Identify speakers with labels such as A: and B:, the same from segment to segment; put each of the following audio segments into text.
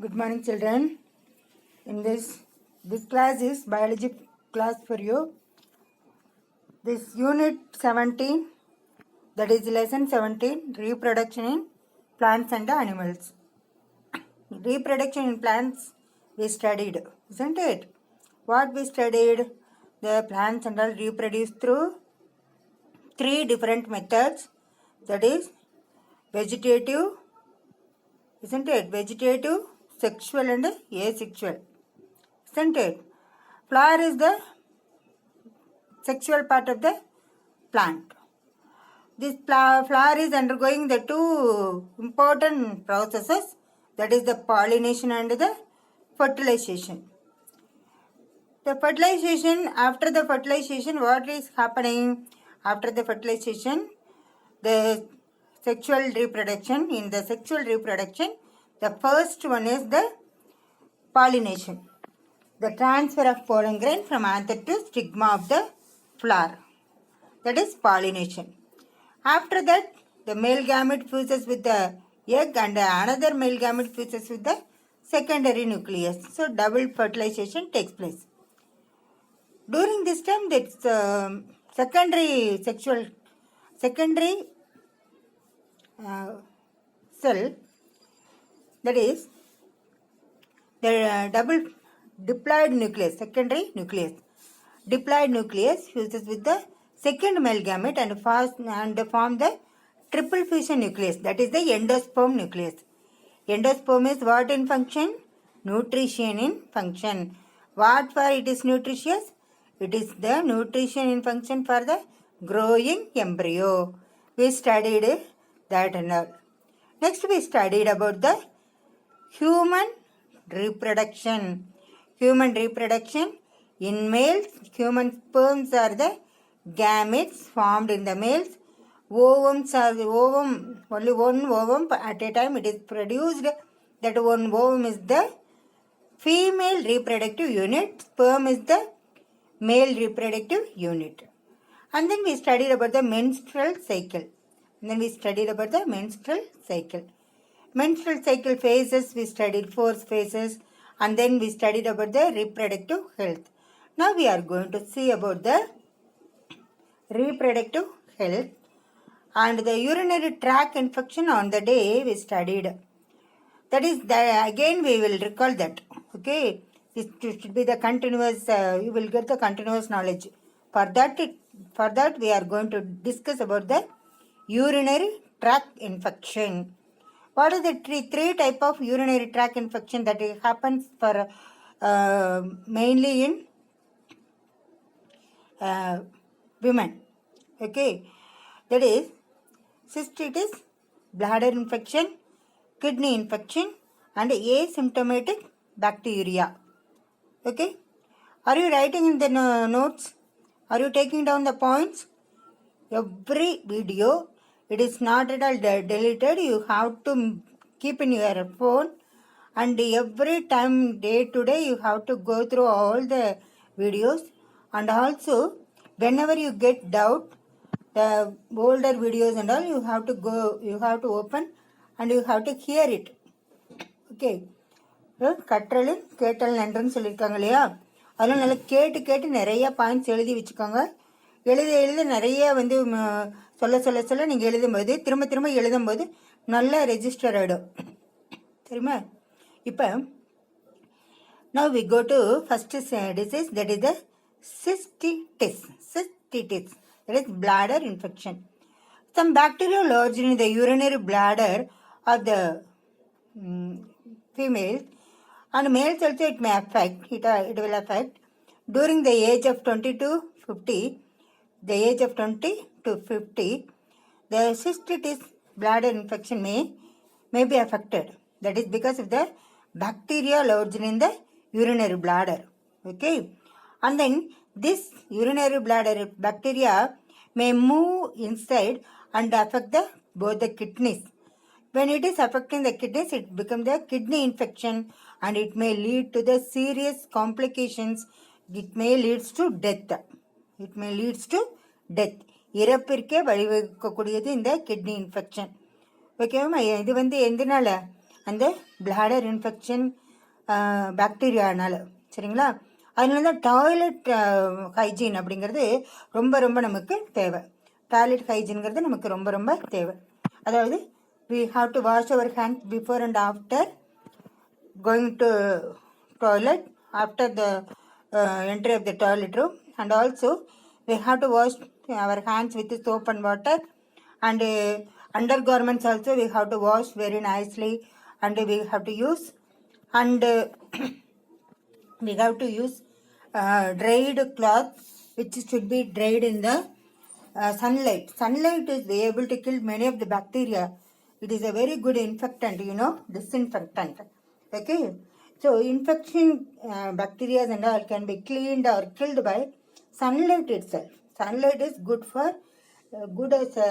A: Good morning, children. In this class is biology class for you. This unit 17, that is lesson 17, reproduction in plants and animals. Reproduction in plants we studied, isn't it? What we studied? The plants and all reproduce through three different methods. That is vegetative, isn't it? Vegetative, sexual and asexual, isn't it? Flower is the sexual part of the plant. This flower is undergoing the two important processes, that is the pollination and the fertilization. The fertilization, after the fertilization, what is happening? After the fertilization, the sexual reproduction. In the sexual reproduction, the first one is the pollination. The transfer of pollen grain from anther to stigma of the flower. That is pollination. After that, the male gamete fuses with the egg and another male gamete fuses with the secondary nucleus. So, double fertilization takes place. During this time, that's secondary cell, that is the double diploid nucleus, secondary nucleus. Diploid nucleus fuses with the second male gamete and form the triple fusion nucleus, that is the endosperm nucleus. Endosperm is what in function? Nutrition in function. What for it is nutritious? It is the nutrition in function for the growing embryo. We studied that and all. Next we studied about the human reproduction. Human reproduction in males, human sperms are the gametes formed in the males. Ovums are the ovum, only one ovum at a time it is produced. That one ovum is the female reproductive unit, sperm is the male reproductive unit. And then we studied about the menstrual cycle. Menstrual cycle phases, we studied 4 phases, and then we studied about the reproductive health. Now we are going to see about the reproductive health and the urinary tract infection on the day we studied. That is, again we will recall that. Okay, this should be the continuous, you will get the continuous knowledge. For that we are going to discuss about the urinary tract infection. What are the three type of urinary tract infection that happens for mainly in women? Okay, that is cystitis, bladder infection, kidney infection, and asymptomatic bacteria. Okay, are you writing in the notes? Are you taking down the points? Every video, it is not at all deleted. You have to keep in your phone, and every time, day to day, you have to go through all the videos. And also, whenever you get doubt, the older videos and all, you have to open and you have to hear it. Okay, கற்றலின் கேட்டல் நன்றுன்னு சொல்லியிருக்காங்க இல்லையா, அதெல்லாம் நல்லா கேட்டு நிறைய points எழுதி வச்சுக்கோங்க. எழுத நிறைய வந்து சொல்ல நீங்கள் எழுதும்போது திரும்ப எழுதும்போது நல்லா ரெஜிஸ்டர் ஆகிடும். சரிம்மா? இப்போ now we go to first disease, that is the cystitis, that is bladder infection. Some bacterial origin in the urinary bladder of the females, and males also it may affect, it will affect during the age of 20 to 50. The age of 20 to 50, the cystitis bladder infection may be affected. That is because of the bacterial origin in the urinary bladder. Okay, and then this urinary bladder bacteria may move inside and affect both the kidneys. When it is affecting the kidneys, it becomes the kidney infection, and it may lead to the serious complications. It may leads to death. இறப்பிற்கே வழிவகுக்கக்கூடியது இந்த kidney infection. ஓகேவா? இது வந்து எந்தனால அந்த bladder infection பாக்டீரியானால. சரிங்களா? அதனால தான் toilet hygiene அப்படிங்கிறது ரொம்ப ரொம்ப நமக்கு தேவை. டாய்லெட் ஹைஜீன்கிறது நமக்கு ரொம்ப ரொம்ப தேவை. அதாவது we have to wash our hands before and after going to toilet, after the entry of the toilet room, and also we have to wash our hands with soap and water, and undergarments also we have to wash very nicely, and we have to use, and we have to use dried cloth which should be dried in the sunlight. Sunlight is able to kill many of the bacteria. It is a very good infectant, disinfectant. Okay, so infection bacteria and all can be cleaned or killed by sunlight itself. Sunlight is good for good as a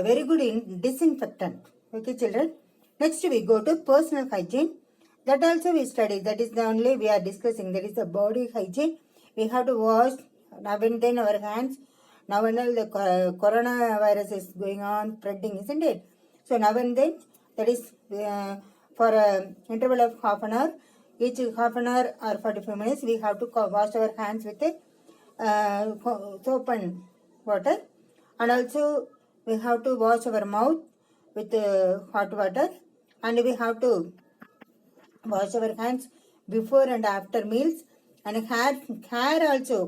A: very good disinfectant. Okay, children. Next we go to personal hygiene. That also we study. That is the only we are discussing. That is the body hygiene. We have to wash now and then our hands. Now and then the coronavirus is going on, spreading, isn't it? So now and then, that is for an interval of half an hour, each half an hour or 45 minutes, we have to wash our hands with soap and water. And also, we have to wash our mouth with hot water. And we have to wash our hands before and after meals. And hair also,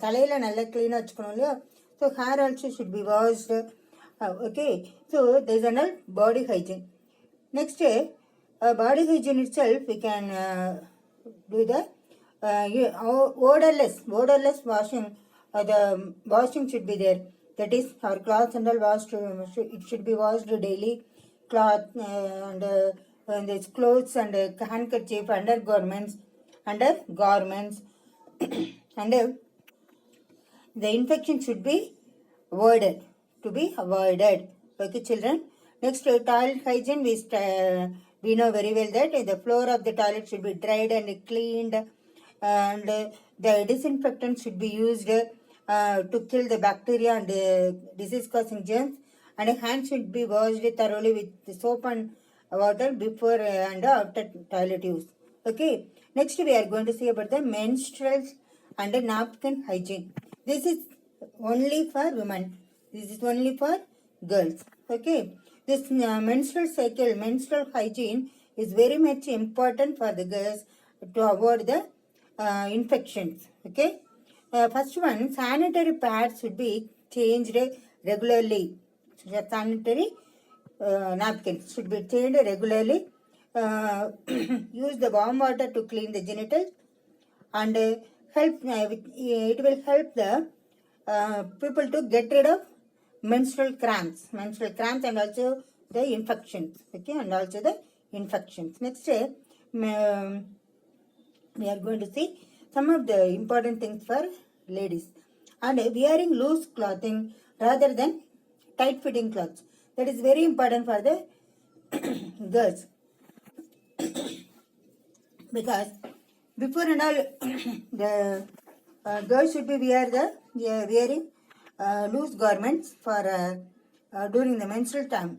A: தலையில நல்லா க்ளீனாக வச்சுக்கணும் இல்லையா? So hair also should be washed. Okay, so there is another body hygiene. Next, body hygiene itself, we can do the odorless washing. The washing should be there. That is, our clothes and all washed. It should be washed daily. Cloth and the clothes and handkerchief, undergarments, and the infection should be avoided. To be avoided. Okay, children. Next, toilet hygiene. We know very well that the floor of the toilet should be dried and cleaned, and the disinfectant should be used to kill the bacteria and disease-causing germs. And hands should be washed thoroughly with soap and water before and after toilet use. Okay. Next, we are going to see about the menstrual and napkin hygiene. This is only for women. This is only for girls. Okay. This menstrual hygiene is very much important for the girls to avoid the infections. Okay. First one, sanitary pads should be changed regularly. So sanitary napkins should be changed regularly. Use the warm water to clean the genitals, and it will help the people to get rid of menstrual cramps and also the infections. Okay, and also the infections. Next, we are going to see some of the important things for ladies. And wearing loose clothing rather than tight fitting clothes, that is very important for the girls. Because before and all, the girls should be wearing loose garments for during the menstrual time,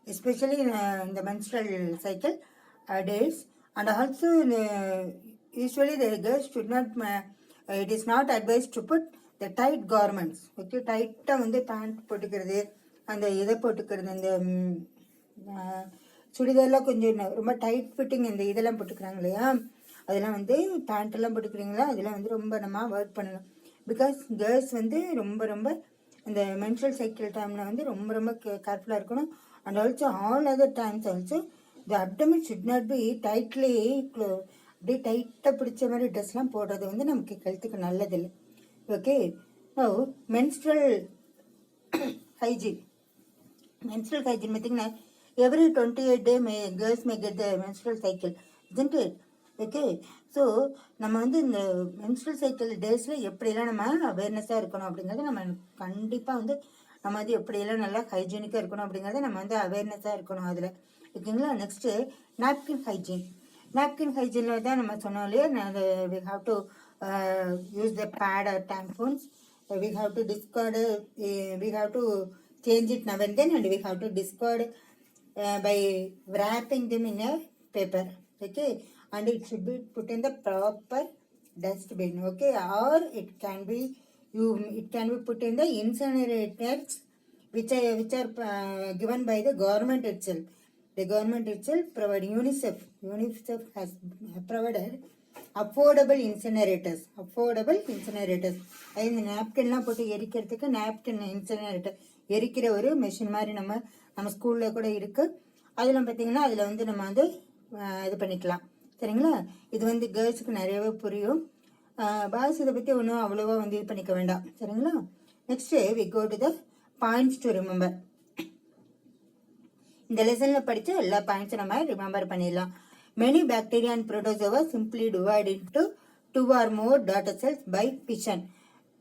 A: especially in the menstrual cycle days. And also, usually the girls should not, it is not advised to put the tight garments. Okay, tight வந்து pant போட்டுக்கிறது, அந்த இதை போட்டுக்கிறது, அந்த சுடிதார்லாம் கொஞ்சம் ரொம்ப tight fitting இந்த இதெல்லாம் போட்டுக்கிறாங்க இல்லையா, அதெல்லாம் வந்து பேண்ட்டெல்லாம் போட்டுக்கிறீங்களா, அதெல்லாம் வந்து ரொம்ப நம்ம அவாய்ட் பண்ணணும். பிகாஸ் கேர்ள்ஸ் வந்து ரொம்ப ரொம்ப இந்த மென்ஸ்ட்ரல் சைக்கிள் டைமில் வந்து ரொம்ப ரொம்ப கேர்ஃபுல்லாக இருக்கணும். And also all other times also the abdomen should not be tightly அப்படியே டைட்டாக பிடிச்ச மாதிரி ட்ரெஸ்லாம் போடுறது வந்து நமக்கு ஹெல்த்துக்கு நல்லதில்லை. ஓகே, ஸோ மென்ஸ்ட்ரல் ஹைஜீன் பார்த்தீங்கன்னா every 28 days girls may get the menstrual cycle, isn't it? Okay, so நம்ம வந்து இந்த மென்ஸ்ட்ரல் சைக்கிள் டேஸில் எப்படியெல்லாம் நம்ம அவேர்னஸாக இருக்கணும் அப்படிங்கிறது நம்ம கண்டிப்பாக வந்து நம்ம வந்து எப்படியெல்லாம் நல்லா ஹைஜீனிக்காக இருக்கணும் அப்படிங்கிறத நம்ம வந்து அவேர்னஸாக இருக்கணும் அதில். ஓகேங்களா? நெக்ஸ்ட்டு நாப்கின் ஹைஜீனில் தான் நம்ம சொன்னோம் இல்லையா, we have to use the pad or tampons. We have to discard, we have to change it now and then, and we have to discard by wrapping them in a paper, okay, and it should be put in the proper dustbin, okay, or it can be put in the incinerators which are given by the government itself. The government itself providing UNICEF has provided affordable incinerators. அது இந்த நாப்கின்லாம் போட்டு எரிக்கிறதுக்கு napkin incinerator எரிக்கிற ஒரு machine மாதிரி நம்ம ஸ்கூலில் கூட இருக்குது. அதில் பார்த்தீங்கன்னா அதில் வந்து நம்ம வந்து இது பண்ணிக்கலாம், சரிங்களா. இது வந்து கேர்ள்ஸுக்கு நிறையவே புரியும். பாய்ஸ் இதை பற்றி ஒன்றும் அவ்வளோவா வந்து இது பண்ணிக்க வேண்டாம், சரிங்களா. Next we go to the points to remember. இந்த லெசனில் படித்த எல்லா பாயிண்ட்ஸும் நம்ம ரிமெம்பர் பண்ணிடலாம். Many bacteria and protozoa simply divide into 2 or more daughter cells by fission.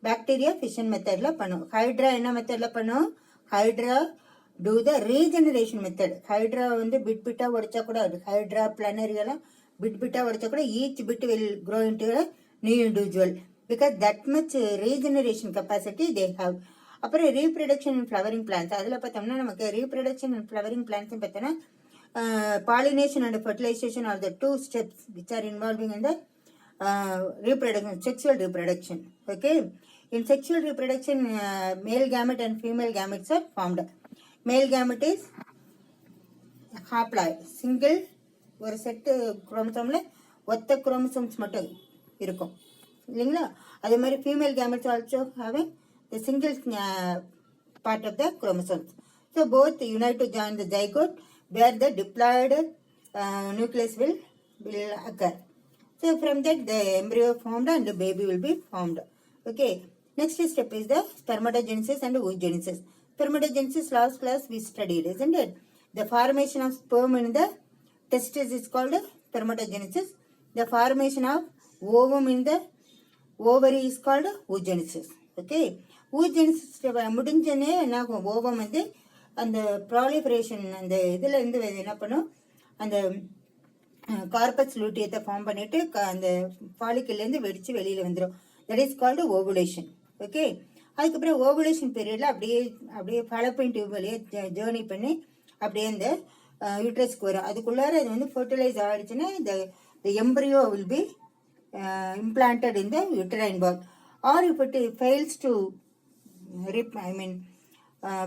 A: Bacteria fission methodல பண்ணும். Hydra என்ன methodல பண்ணும்? Hydra do the regeneration method. Hydra வந்து பிட்டா உடைச்சா கூட, Hydra planary எல்லாம் பிட்டா உடைச்சா கூட each bit will grow into a new individual because that much regeneration capacity they have. அப்புறம் reproduction in flowering plants. அதில் பார்த்தோம்னா நமக்கு reproduction in flowering plants பார்த்தோன்னா pollination and fertilization are the 2 steps which are involving in the reproduction, sexual reproduction, okay. In sexual reproduction, male gamete and female gametes are formed. Male gamete is haploid, single ஒரு set குரோமோசோமில் ஒத்த chromosomes மட்டும் இருக்கும் இல்லைங்களா. அதே மாதிரி female gametes also having the single part of the chromosomes. So both unite to join the zygote where the diploid nucleus will occur. So from that the embryo formed and the baby will be formed. Okay. Next step is the spermatogenesis and oogenesis. Spermatogenesis last class we studied, isn't it? The formation of sperm in the testis is called spermatogenesis. The formation of ovum in the ovary is called oogenesis. Okay. Oogenesis முடிஞ்சனே என்ன ovum வந்து அந்த proliferation அந்த இதில் இருந்து என்ன பண்ணும், அந்த corpus லூட்டியத்தை form பண்ணிட்டு அந்த ஃபாலிக்கிலேருந்து வெடித்து வெளியில் வந்துடும். That is called ovulation, okay. அதுக்கப்புறம் ஓவுலேஷன் பீரியடில் அப்படியே ஃபாலோப்பிங் டியூப் வழியே ஜேர்னி பண்ணி அப்படியே இந்த யூட்ரஸ்க்கு வரும். அதுக்குள்ளார அது வந்து ஃபர்டிலைஸ் ஆகிடுச்சுன்னா the embryo will be implanted in the uterine bag, or if it fails to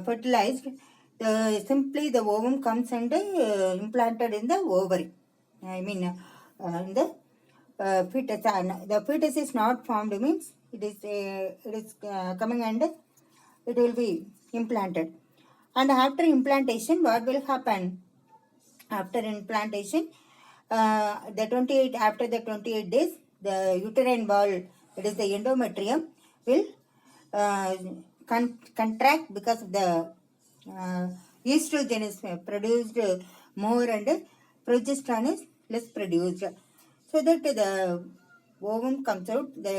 A: fertilized, simply the ovum comes and implanted in the ovary. In the fetus. The fetus is not formed means it is coming and it will be implanted. And after implantation, what will happen? After implantation, after the 28 days, the uterine wall, that is the endometrium, will contract because of the estrogen is produced more and progesterone is less produced, so that the ovum comes out, the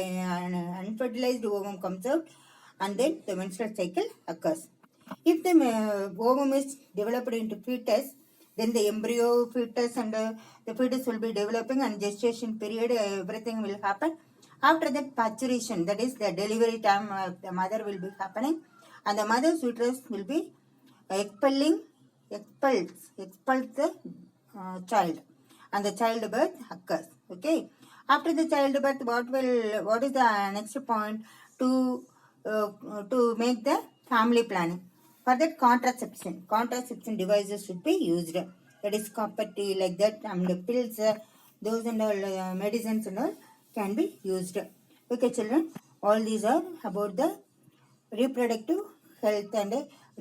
A: unfertilized ovum comes out, and then the menstrual cycle occurs. If the ovum is developed into fetus, then the embryo, fetus and the fetus will be developing, and gestation period, everything will happen. After that, paturation, that is the delivery time, the mother will be happening, and the mother's uterus will be expels the child, and the childbirth occurs. Okay. After the childbirth, what is the next point to make the family planning? For that, contraception devices should be used. That is copper T, like that, and the pills, those and all medicines and all can be used. Okay, children, all these are about the reproductive health and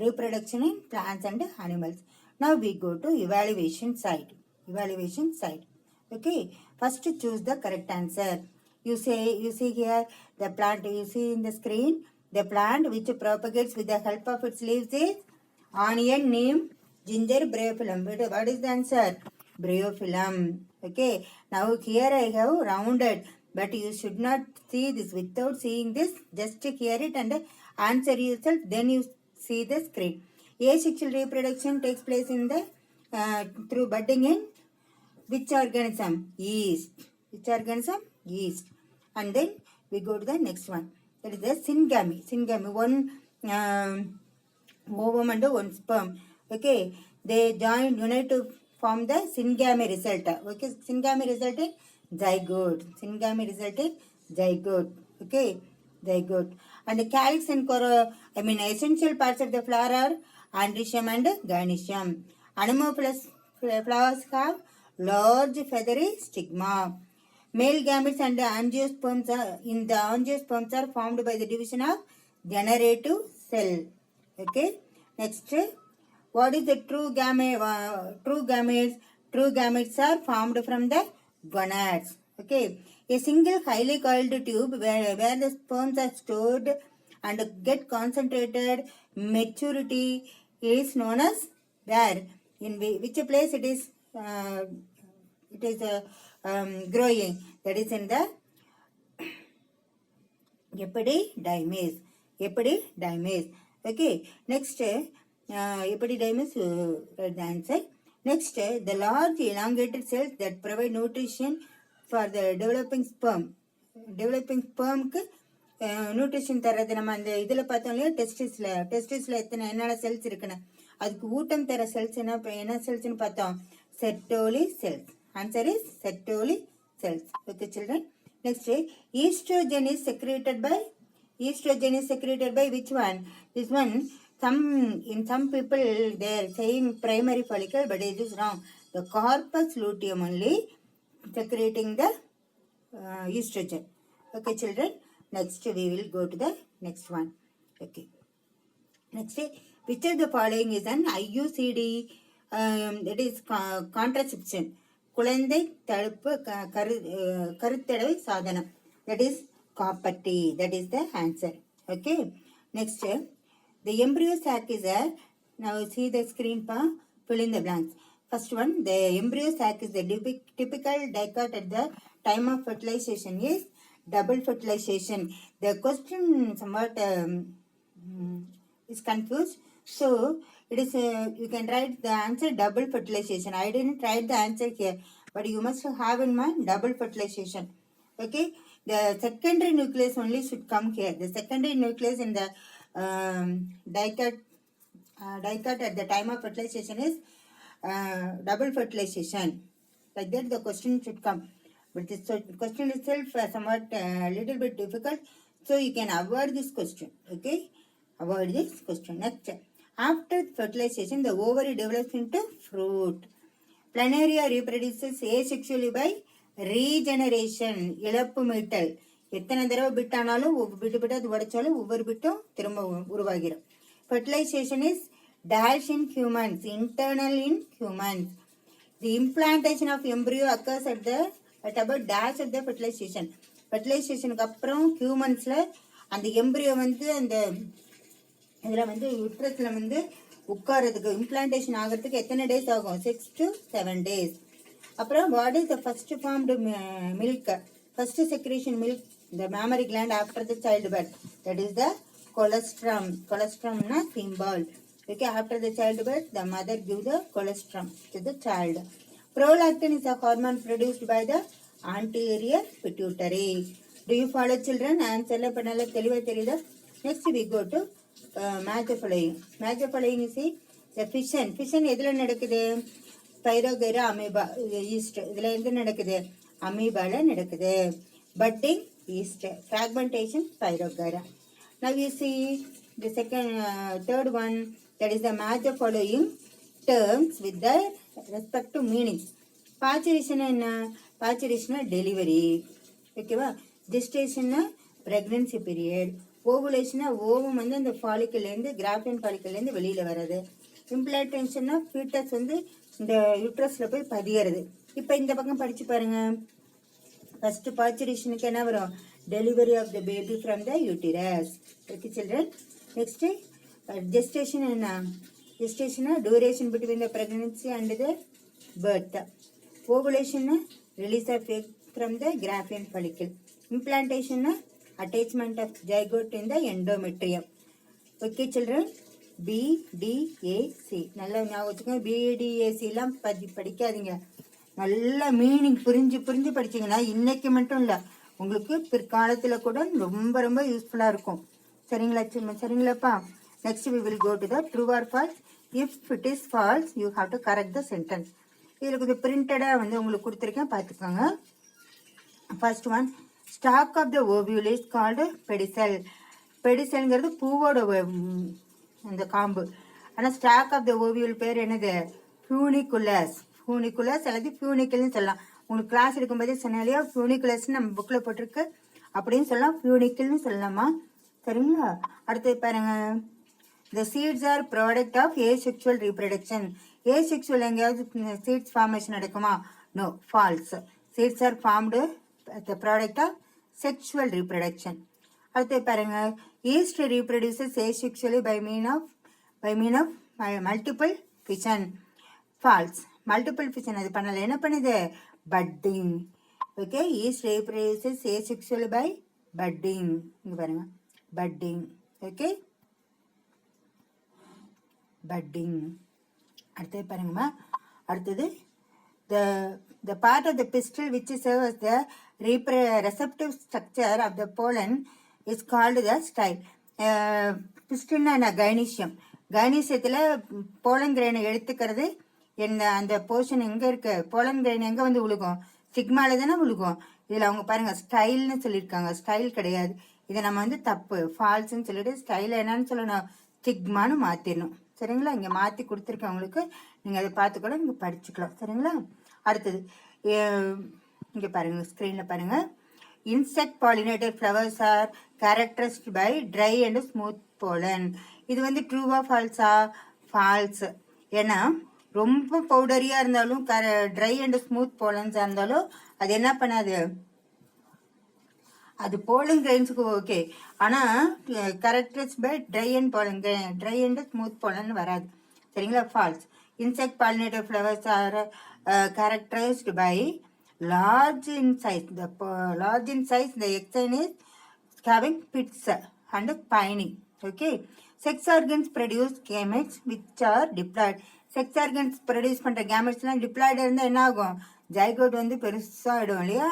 A: reproduction in plants and animals. Now we go to evaluation side. Okay, first choose the correct answer. You see here the plant, you see in the screen, the plant which propagates with the help of its leaves is onion, neem, ginger, bryophyllum. What is the answer? Bryophyllum. Okay, now here I have rounded, but you should not see this. Without seeing this, just hear it and answer yourself, then you see the screen. Asexual reproduction takes place in the through budding in which organism? Yeast. Which organism? Yeast. And then we go to the next one. That is the syngamy. One ovum and one sperm. Okay. they unite to form the syngamy result. Okay, syngamy result is zygote. Syngamy result is zygote. Okay, zygote. And the calyx and essential parts of the flower are androecium and gynoecium. Anemophilous flowers have large feathery stigma. Male gametes and angiosperms are formed by the division of generative cell. Okay. Next, what is the true gamete? True gametes are formed from the gonads. Okay. A single highly coiled tube where the sperms are stored and get concentrated maturity is known as where? In which place it is growing? That is in the epididymis. Okay. Next, epididymis, write the answer. Next, the large elongated cells that provide nutrition for the developing sperm. Nutrition தர்றது நம்ம அந்த இதில் பார்த்தோம் இல்லையா, டெஸ்டிஸில் என்னென்ன cells இருக்குன்னு, அதுக்கு ஊட்டம் தர செல்ஸ் என்ன செல்ஸ்ன்னு பார்த்தோம், Sertoli cells. Answer is Sertoli cells. Okay, children. Next, estrogen is secreted by which one? This one, in some people they are saying primary follicle, but it is wrong. The corpus luteum only secreting the estrogen. Okay, children. Next, we will go to the next one. Okay. Next, which of the following is an IUCD? That is contraception. குழந்தை தடுப்பு கருத்தடை சாதனம். That is copper-T. That is the answer. Okay. Next, the embryo sac is a, now see the screen, fill in the blanks. First one, the embryo sac is the typical dicot at the time of fertilization is double fertilization. The question somewhat is confused. So, it is you can write the answer double fertilization. I didn't write the answer here, but you must have in mind double fertilization. Okay, the secondary nucleus only should come here. The secondary nucleus in the dicot at the time of fertilization is double fertilization. Like that, the question should come. But this question itself somewhat little bit difficult, so you can avoid this question. Okay, avoid this question. Next. After fertilization, the ovary develops into fruit. Planaria reproduces asexually by regeneration. இழப்பு மீட்டல். எத்தனை தடவை பிட்டானாலும் விட்டு அது உடைச்சாலும் ஒவ்வொரு பிட்டும் திரும்ப உருவாகிடும். Fertilization is dash in humans, internal in humans. The implantation of embryo occurs at about dash of the fertilization. Fertilizationக்கு அப்புறம் ஹியூமன்ஸ்ல அந்த embryo அந்த இதில் யுட்ரஸில் உட்காரதுக்கு இம்ப்ளான்டேஷன் ஆகிறதுக்கு எத்தனை டேஸ் ஆகும்? 6 to 7 days. அப்புறம் what is the first formed milk, first secretion milk the mammary gland after the childbirth? That is the colostrum. Colostrum na symbol. Okay, after the childbirth, the mother gives the colostrum to the child. Prolactin is a hormone produced by the anterior pituitary. Do you follow, children? Answer la panala teliva therida. Next we go to match the following. Match the following is the fission. Fission எதுல நடக்குது? பைரோகைரா amoeba east இதுல எது நடக்குது? அமீபால நடக்குது. Budding yeast. Fragmentation pyrogera. Now you see the third one, that is the match the following terms with the respective meanings. Paturation என்ன? Paturation delivery. ஓகேவா? Gestation pregnancy period. ஓவுலேஷனா ovum அந்த ஃபாலிக்கிலேருந்து Graafian ஃபாலிக்கிலேருந்து வெளியில் வர்றது. இம்ப்ளான்டேஷன்னா foetus இந்த யூட்ரஸில் போய் பதியறது. இப்போ இந்த பக்கம் படித்து பாருங்க. ஃபர்ஸ்ட் பாச்சுரேஷனுக்கு என்ன வரும்? Delivery of the baby from the uterus. Okay children. Next gestation என்ன? ஜெஸ்டேஷனா duration between the pregnancy and the birth. ஓவுலேஷன்னா release of egg from the graafian follicle. இம்ப்ளான்டேஷன்னா attachment of zygote in the endometrium. Okay children, BDAC நல்லா ஞாபகம் வச்சுக்கோங்க. BDAC எல்லாம் படிக்காதீங்க. நல்ல meaning புரிஞ்சு படிச்சீங்கன்னா இன்னைக்கு மட்டும் இல்லை, உங்களுக்கு பிற்காலத்தில் கூட ரொம்ப ரொம்ப யூஸ்ஃபுல்லாக இருக்கும். சரிங்களாப்பா? Next we will go to the true or false. If it is false you have to correct the sentence. இதில் கொஞ்சம் பிரிண்டடாக வந்து உங்களுக்கு கொடுத்துருக்கேன், பார்த்துக்கோங்க. First one, stalk of the ovule is called pedicel. பெடிசல்ங்கிறது பூவோட அந்த காம்பு. ஆனால் ஸ்டாக் ஆஃப் த ஓவியூல் பேர் என்னது? ஃபியூனிகுலஸ். ஃபியூனிகுலஸ் அல்லது ஃபியூனிக்கல்னு சொல்லலாம். உங்களுக்கு கிளாஸ் எடுக்கும்போதே சொன்னாலே ஃபியூனிகுலஸ்ன்னு நம்ம புக்கில் போட்டிருக்கு, அப்படின்னு சொல்லலாம். ஃபியூனிக்கல்னு சொல்லலாமா? சரிங்களா? அடுத்து பாருங்க, the seeds are product of asexual reproduction. asexual எங்கேயாவது seeds formation நடக்குமா? No, false. seeds are formed the product of sexual reproduction. அடுத்து பாருங்க, yeast reproduces asexually by mean of multiple fission. false. multiple fission அது பண்ணல, என்ன பண்ணுது? budding. okay, yeast reproduces asexually by budding. இங்க பாருங்க, budding. okay, budding. அடுத்தது பாருங்கம்மா, அடுத்தது the part of the pistil which serves the receptive structure of the pollen is called the style. பிஸ்டில்னா என்ன? கைனீசியம். கைனீசியத்தில் போலன் கிரெயினை எடுத்துக்கிறது என்ன? அந்த போர்ஷன் எங்கே இருக்கு? போலன் கிரெயின் எங்கே வந்து விழுகும்? ஸ்டிக்மால தானே விழுகும். இதில் அவங்க பாருங்க ஸ்டைல்னு சொல்லியிருக்காங்க, ஸ்டைல் கிடையாது. இதை நம்ம வந்து தப்பு, ஃபால்ஸ்ன்னு சொல்லிட்டு ஸ்டைல் என்னன்னு சொல்லணும்? ஸ்டிக்மான்னு மாற்றிடணும். சரிங்களா? இங்கே மாற்றி கொடுத்துருக்கேன் உங்களுக்கு, நீங்கள் அதை பார்த்துக்கூட நீங்கள் படிச்சுக்கலாம். சரிங்களா? அடுத்தது இங்கே பாருங்கள், ஸ்க்ரீனில் பாருங்கள். Insect pollinated flowers are characterised by dry and smooth pollen. இது வந்து ட்ரூவா ஃபால்ஸா? ஃபால்ஸ். ஏன்னா ரொம்ப பவுடரியாக இருந்தாலும் ட்ரை அண்ட் ஸ்மூத் போலன்ஸாக இருந்தாலும் அது என்ன பண்ணாது? அது போலன் கிரெயின்ஸுக்கு ஓகே, ஆனால் characterise by dry and smooth pollen வராது. சரிங்களா? False. Insect pollinated flowers are characterised by large in size. The exine is having pits and spiny. okay, sex organs produce gametes which are diploid. sex organs produce பண்ற gametesலாம் diploid இருந்தால் என்ன ஆகும்? Zygote வந்து பெருசாகிடும் இல்லையா?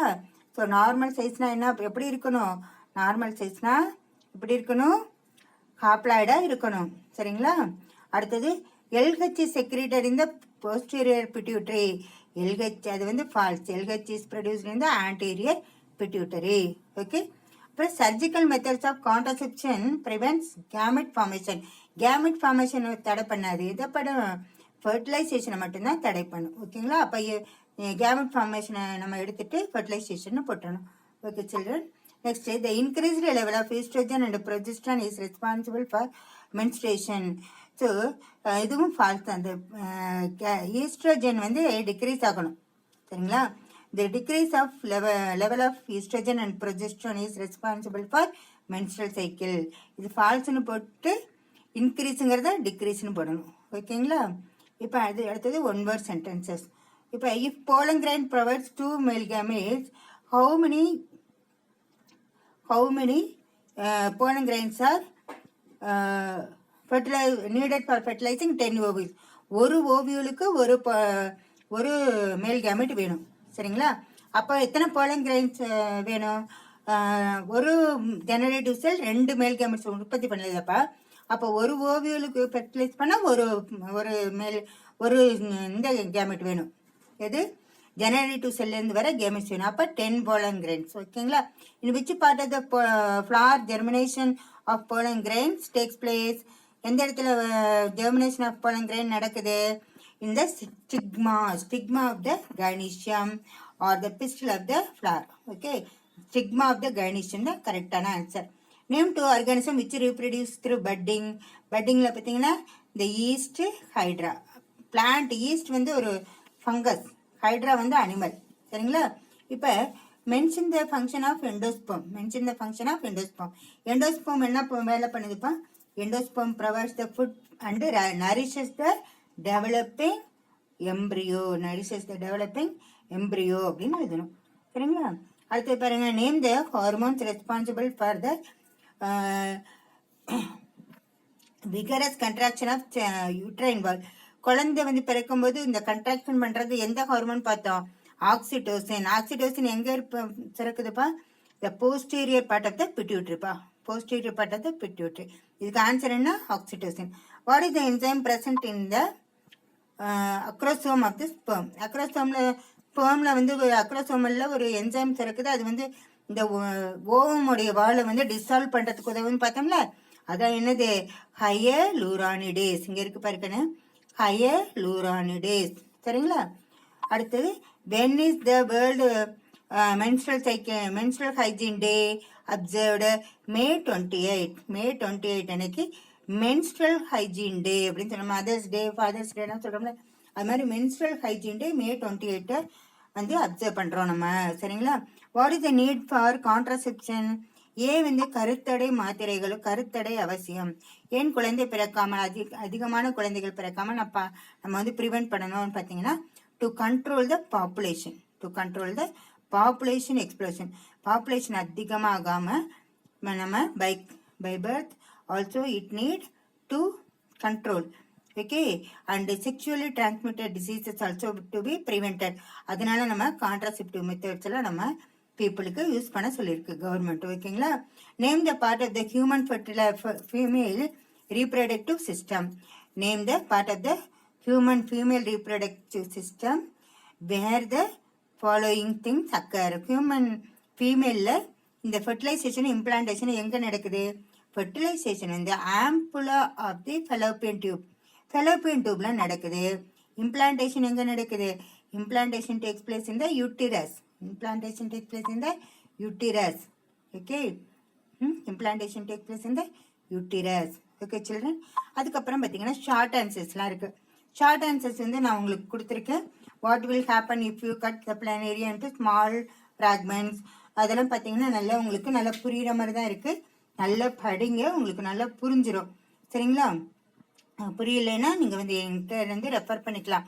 A: So normal சைஸ்னால் என்ன, எப்படி இருக்கணும்? Normal சைஸ்னால் எப்படி இருக்கணும்? ஹாப்ளாய்டாக இருக்கணும். சரிங்களா? அடுத்தது LH is secreted in the posterior pituitary. LH அது வந்து false. LH is produced in the anterior pituitary. Okay. அப்புறம் surgical methods of contraception prevents gamete formation. Gamete ஃபார்மேஷனை தடை பண்ணாது, இதை படம் ஃபர்டிலைசேஷனை மட்டும்தான் தடை பண்ணும். ஓகேங்களா? அப்போ கேமெட் ஃபார்மேஷனை நம்ம எடுத்துட்டு ஃபர்டிலைசேஷன் போட்டணும். Okay children. Next, the increased level of estrogen and progesterone is responsible for menstruation. So இதுவும் ஃபால்ஸ் தான். அந்த ஈஸ்ட்ரோஜன் வந்து டிக்ரீஸ் ஆகணும். சரிங்களா? The decrease of level of estrogen and progesterone is responsible for menstrual cycle. இது ஃபால்ஸ்னு போட்டு இன்க்ரீஸுங்கிறத டிக்ரீஸ்னு போடணும். ஓகேங்களா? இப்போ அது அடுத்தது ஒன் வேர்ட் சென்டென்சஸ். இப்போ if pollen grain provides 2 male gametes, how many pollen grains are needed for fertilizing 10 ovules. ஒரு ஓவியூலுக்கு ஒரு மேல் கேமெட் வேணும். சரிங்களா? அப்போ எத்தனை போலன் கிரைன்ஸ் வேணும்? ஒரு ஜெனரேட்டிவ் செல் 2 மேல் கேமெட்ஸ் உற்பத்தி பண்ணலப்பா. அப்போ ஒரு ஓவியூலுக்கு ஃபெர்டிலைஸ் பண்ணால் ஒரு இந்த கேமெட் வேணும். எது? ஜெனரேட்டிவ் செல்லேருந்து வர கேமெட்ஸ் வேணும். அப்போ 10 போலன் கிரைன்ஸ். ஓகேங்களா? In which part of the flower germination of pollen grains takes place? எந்த இடத்துல ஜெர்மினேஷன் ஆஃப் போலன் கிரைன் நடக்குது? இந்த stigma of the gynoecium or the pistil of the flower. Okay, stigma of the gynoecium தான் கரெக்டான answer. Name 2 organism which reproduce through budding. பட்டிங்கில் பார்த்தீங்கன்னா இந்த east, hydra. Plant east வந்து ஒரு ஃபங்கஸ், ஹைட்ரா வந்து அனிமல். சரிங்களா? இப்போ mention the function of endosperm. Endosperm என்ன வேலை பண்ணுதுப்பா? Endosperm provides the food and nourishes the developing embryo. அப்படின்னு எழுதணும். சரிங்களா? அடுத்து பாருங்க, name the hormones responsible for the vigorous contraction of uterine wall. குழந்தை வந்து பிறக்கும்போது இந்த கன்ட்ராக்ஷன் பண்ணுறது எந்த ஹார்மோன் பார்த்தோம்? ஆக்சிடோசின். எங்கே சுரக்குதுப்பா? The posterior part of the பிட்யூட்டரிப்பா. posterior part of the pituitary. இதுக்கு ஆன்சர் என்ன? Oxytocin. What is the enzyme present in the acrosome of the sperm? ஸ்பெர்மில் வந்து அக்ரோசோமில் ஒரு என்சைம் இருக்குது. அது வந்து இந்த ஓவமுடைய வாழை வந்து டிசால்வ் பண்ணுறதுக்கு உதவுன்னு பார்த்தோம்ல, அதான் என்னது? ஹையலூரானிடேஸ். இங்கே இருக்கு பாருக்கன்னு, ஹையலூரானிடேஸ். சரிங்களா? அடுத்தது, when is the world menstrual hygiene day observed? May 28. May 28 அன்னைக்கு menstrual hygiene day அப்படின்னு சொல்லுவோம். மதர்ஸ் டே, ஃபாதர்ஸ் டேனா சொல்கிறோம்ல, அது மாதிரி menstrual hygiene day May 28 வந்து அப்சர்வ் பண்ணுறோம் நம்ம. சரிங்களா? What is the need for contraception? ஏன் வந்து கருத்தடை மாத்திரைகளும் கருத்தடை அவசியம்? ஏன் குழந்தை பிறக்காமல் அதிகமான குழந்தைகள் பிறக்காமல் நம்ம வந்து ப்ரிவென்ட் பண்ணணும்னு பார்த்தீங்கன்னா, to control the population. To control the population explosion. Population அதிகமாகாமல் நம்ம by birth also it need to control. Okay, and sexually transmitted diseases also to be prevented. அதனால நம்ம கான்ட்ராசெப்டிவ் மெத்தட்ஸ் எல்லாம் நம்ம பீப்புளுக்கு யூஸ் பண்ண சொல்லியிருக்கு கவர்மெண்ட். ஓகேங்களா? Name the part of the human female reproductive system. Name the part of the human female reproductive system where the following things occur. Human female இந்த fertilization implantation எங்க நடக்குது? fertilization இந்த ampulla of the fallopian tube. fallopian tubeல நடக்குது. implantation எங்க நடக்குது? implantation takes place in the uterus. implantation takes place in the uterus. Okay, implantation takes place in the uterus. Okay children, அதுக்கப்புறம் பார்த்தீங்கன்னா short ஆன்சர்ஸ்லாம் இருக்கு. Short answers வந்து நான் உங்களுக்கு கொடுத்துருக்கேன். What will happen if you cut the planaria into small fragments. அதெல்லாம் பார்த்தீங்கன்னா நல்லா உங்களுக்கு நல்லா புரிகிற மாதிரி தான் இருக்குது. நல்லா படிங்க, உங்களுக்கு நல்லா புரிஞ்சிடும். சரிங்களா? புரியலைன்னா நீங்கள் வந்து என்கிட்ட இருந்து ரெஃபர் பண்ணிக்கலாம்.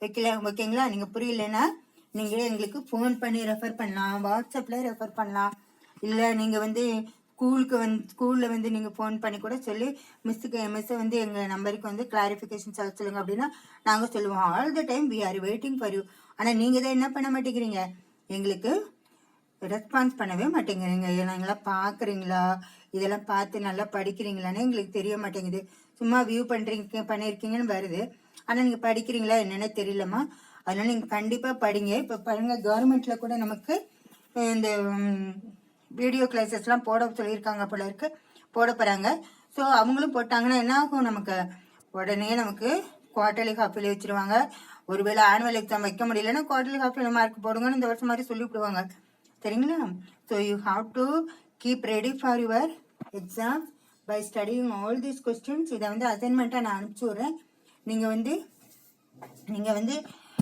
A: ஓகேங்களா? நீங்கள் புரியலைன்னா நீங்கள் எங்களுக்கு ஃபோன் பண்ணி ரெஃபர் பண்ணலாம், வாட்ஸ்அப்பில் ரெஃபர் பண்ணலாம். இல்லை நீங்கள் வந்து ஸ்கூலில் வந்து நீங்கள் ஃபோன் பண்ணி கூட சொல்லி மிஸ்ஸை வந்து எங்கள் நம்பருக்கு வந்து கிளாரிஃபிகேஷன் சொல்லுங்கள் அப்படின்னா நாங்கள் சொல்லுவோம். All the time we are waiting for you. ஆனால் நீங்கள் தான் என்ன பண்ண மாட்டேங்கிறீங்க, எங்களுக்கு ரெஸ்பான்ஸ் பண்ணவே மாட்டேங்கிறீங்க. நாங்களாம் பார்க்குறீங்களா, இதெல்லாம் பார்த்து நல்லா படிக்கிறீங்களான்னு எங்களுக்கு தெரிய மாட்டேங்குது. சும்மா வியூ பண்ணியிருக்கீங்கன்னு வருது, ஆனால் நீங்கள் படிக்கிறீங்களா என்னென்ன தெரியலம்மா. அதனால் நீங்கள் கண்டிப்பாக படிங்க. இப்போ பாருங்கள், கவர்மெண்ட்டில் கூட நமக்கு இந்த வீடியோ கிளாஸஸ்லாம் போட சொல்லியிருக்காங்க போல இருக்கு, போட போகிறாங்க. ஸோ அவங்களும் போட்டாங்கன்னா என்ன ஆகும், நமக்கு உடனே நமக்கு குவார்டர்லி ஹாஃப்ல வச்சுருவாங்க. ஒருவேளை ஆனுவல் எக்ஸாம் வைக்க முடியலன்னா குவார்டர்லி ஹாஃப்ல மார்க் போடுங்கன்னு இந்த வருஷம் மாதிரி சொல்லிவிடுவாங்க. சரிங்களா? So you have to keep ready for your exam by studying all these questions. இதை வந்து அசைன்மெண்ட்டாக நான் அனுப்பிச்சி விட்றேன். நீங்கள் வந்து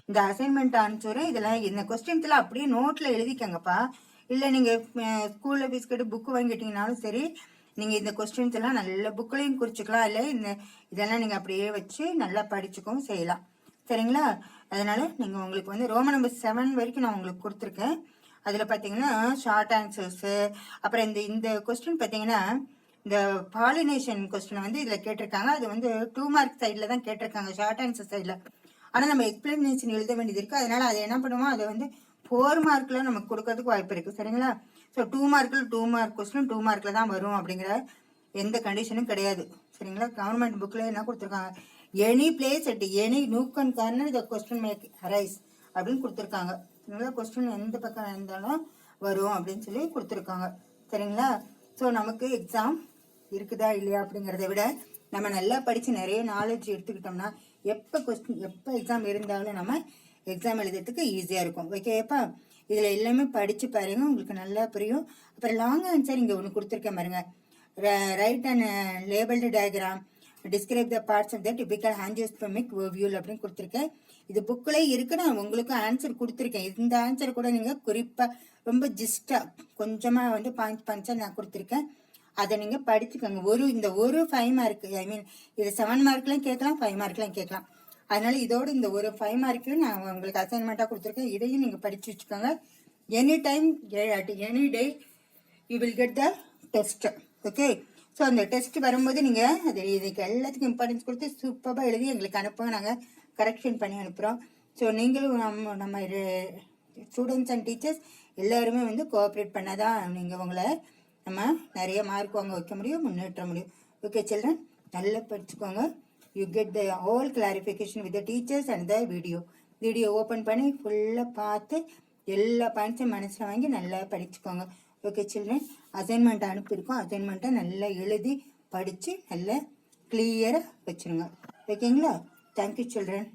A: இந்த அசைன்மெண்ட் அனுப்பிச்சி விட்றேன். இதெல்லாம் இந்த கொஸ்டின்ஸ்லாம் அப்படியே நோட்டில் எழுதிக்கங்கப்பா. இல்லை நீங்கள் ஸ்கூலில் ஃபீஸ் கட்டி புக்கு வாங்கிட்டீங்கனாலும் சரி, நீங்கள் இந்த கொஸ்டின்ஸ் எல்லாம் நல்ல புக்கிலையும் குறிச்சிக்கலாம். இல்லை இதெல்லாம் நீங்கள் அப்படியே வச்சு நல்லா படிச்சுக்கவும் செய்யலாம். சரிங்களா? அதனால் நீங்கள் உங்களுக்கு வந்து ரோமன் நம்பர் 7 வரைக்கும் நான் உங்களுக்கு கொடுத்துருக்கேன். அதில் பார்த்தீங்கன்னா ஷார்ட் ஆன்சர்ஸு, அப்புறம் இந்த கொஸ்டின் பார்த்தீங்கன்னா இந்த பாலினேஷன் கொஸ்டின் வந்து இதில் கேட்டிருக்காங்க. அது வந்து 2 மார்க் சைடில் தான் கேட்டிருக்காங்க, ஷார்ட் ஆன்சர் சைடில். ஆனால் நம்ம எக்ஸ்பிளனேஷன் எழுத வேண்டியது இருக்குது. அதனால் அதை என்ன பண்ணுவோம், அதை வந்து 4 மார்க்கில் நமக்கு கொடுக்கறதுக்கு வாய்ப்பு இருக்குது. சரிங்களா? ஸோ 2 மார்க்கில் 2 மார்க் கொஸ்டின் 2 மார்க்கில் தான் வரும் அப்படிங்கிற எந்த கண்டிஷனும் கிடையாது. சரிங்களா? கவர்மெண்ட் புக்கில் என்ன கொடுத்துருக்காங்க, any place at any nook and corner the question may arise அப்படின்னு கொடுத்துருக்காங்க. சரிங்களா? கொஸ்டின் எந்த பக்கம் இருந்தாலும் வரும் அப்படின்னு சொல்லி கொடுத்துருக்காங்க. சரிங்களா? ஸோ நமக்கு எக்ஸாம் இருக்குதா இல்லையா அப்படிங்கிறத விட நம்ம நல்லா படித்து நிறைய நாலேஜ் எடுத்துக்கிட்டோம்னா எப்போ எக்ஸாம் இருந்தாலும் நம்ம எக்ஸாம் எழுதுறதுக்கு ஈஸியாக இருக்கும். ஓகேப்பா? இதில் எல்லாமே படித்து பாருங்க, உங்களுக்கு நல்லா புரியும். அப்புறம் லாங் ஆன்சர் இங்கே ஒன்று கொடுத்துருக்கேன் பாருங்க. Write and labelled diagram describe the parts of the typical angiospermic ovule அப்படின்னு கொடுத்துருக்கேன். இது புக்கில் இருக்கு, நான் உங்களுக்கு ஆன்சர் கொடுத்துருக்கேன். இந்த ஆன்சர் கூட நீங்கள் குறிப்பாக ரொம்ப ஜிஸ்டாக கொஞ்சமாக வந்து பாயிண்ட்ஸாக நான் கொடுத்துருக்கேன். அதை நீங்கள் படிச்சுக்கோங்க. இந்த ஒரு 5 மார்க், ஐ மீன் இது 7 மார்க்லையும் கேட்கலாம், 5 மார்க்லையும் கேட்கலாம். அதனால இதோடு இந்த ஒரு 5 மார்க்கு நான் உங்களுக்கு அசைன்மெண்ட்டாக கொடுத்துருக்கேன். இதையும் நீங்கள் படித்து வச்சுக்கோங்க. Any time any day you will get the test. Okay? So அந்த டெஸ்ட் வரும்போது நீங்கள் இதுக்கு எல்லாத்துக்கும் இம்பார்ட்டன்ஸ் கொடுத்து சூப்பராக எழுதி எங்களுக்கு அனுப்புங்க, நாங்கள் கரெக்ஷன் பண்ணி அனுப்புகிறோம். ஸோ நீங்களும் நம்ம ஸ்டூடெண்ட்ஸ் அண்ட் டீச்சர்ஸ் எல்லாருமே வந்து கோஆப்ரேட் பண்ணாதான் நீங்கள் உங்களை நம்ம நிறைய மார்க் வாங்க வைக்க முடியும், முன்னேற்ற முடியும். ஓகே சில்ட்ரன், நல்லா படிச்சுக்கோங்க. You get the whole clarification with the teachers and the video open பண்ணி ஃபுல்லாக பார்த்து எல்லா பாயிண்ட்ஸும் மனசில் வாங்கி நல்லா படிச்சுக்கோங்க. ஓகே சில்ட்ரன், அசைன்மெண்ட் அனுப்பியிருக்கோம். அசைன்மெண்ட்டை நல்லா எழுதி படித்து நல்லா கிளியராக வச்சுருங்க. ஓகேங்களா? Thank you children.